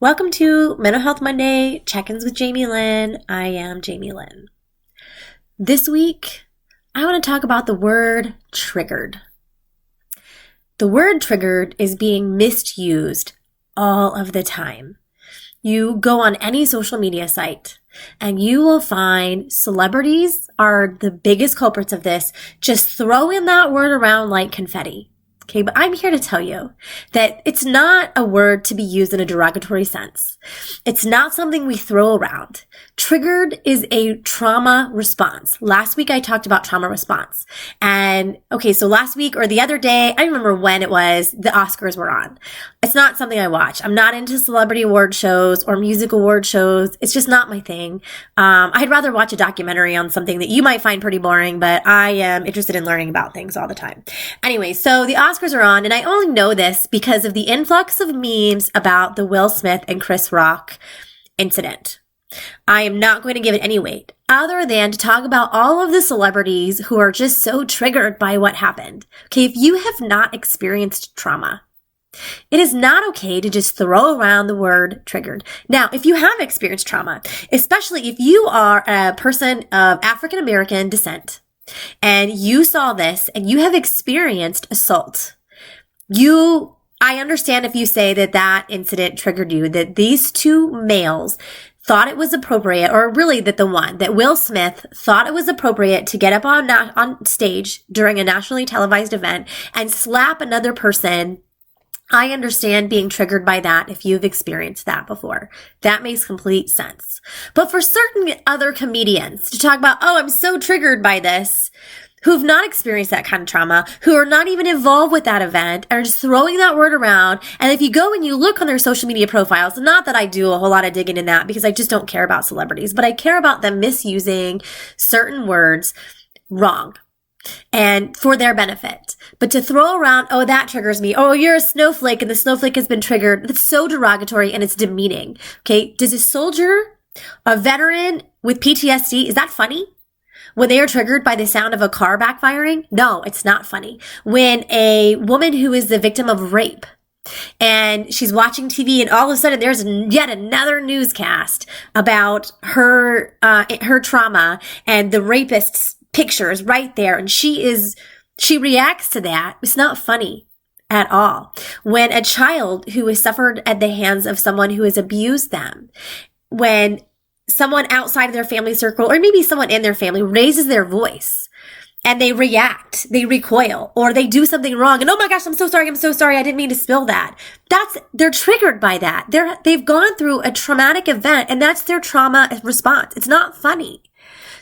Welcome to Mental Health Monday, Check-ins with Jamie Lynn. I am Jamie Lynn. This week, I want to talk about the word triggered. The word triggered is being misused all of the time. You go on any social media site and you will find celebrities are the biggest culprits of this, just throwing that word around like confetti. Okay, but I'm here to tell you that it's not a word to be used in a derogatory sense. It's not something we throw around. Triggered is a trauma response. Last week I talked about trauma response. And so last week or the other day, I remember when it was, the Oscars were on. It's not something I watch. I'm not into celebrity award shows or music award shows. It's just not my thing. I'd rather watch a documentary on something that you might find pretty boring, but I am interested in learning about things all the time. Anyway, so the Oscars are on, and I only know this because of the influx of memes about the Will Smith and Chris Rock incident. I am not going to give it any weight other than to talk about all of the celebrities who are just so triggered by what happened. Okay, if you have not experienced trauma, it is not okay to just throw around the word triggered. Now, if you have experienced trauma, especially if you are a person of African American descent and you saw this and you have experienced assault, I understand if you say that incident triggered you, that these two males thought it was appropriate, or really that Will Smith thought it was appropriate to get up on stage during a nationally televised event and slap another person. I understand being triggered by that if you've experienced that before. That makes complete sense. But for certain other comedians to talk about, I'm so triggered by this, who've not experienced that kind of trauma, who are not even involved with that event, and are just throwing that word around. And if you go and you look on their social media profiles, not that I do a whole lot of digging in that because I just don't care about celebrities, but I care about them misusing certain words wrong and for their benefit. But to throw around, that triggers me. You're a snowflake and the snowflake has been triggered. That's so derogatory and it's demeaning. Okay. Does a soldier, a veteran with PTSD, is that funny? When they are triggered by the sound of a car backfiring? No, it's not funny. When a woman who is the victim of rape and she's watching TV and all of a sudden there's yet another newscast about her trauma and the rapist's picture is right there and she reacts to that, it's not funny at all. When a child who has suffered at the hands of someone who has abused them, when someone outside of their family circle, or maybe someone in their family, raises their voice and they react, they recoil, or they do something wrong. And oh my gosh, I'm so sorry. I didn't mean to spill that. They're triggered by that. They've gone through a traumatic event and that's their trauma response. It's not funny.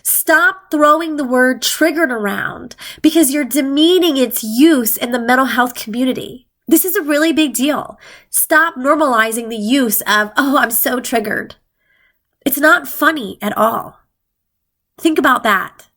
Stop throwing the word triggered around because you're demeaning its use in the mental health community. This is a really big deal. Stop normalizing the use of, I'm so triggered. It's not funny at all. Think about that.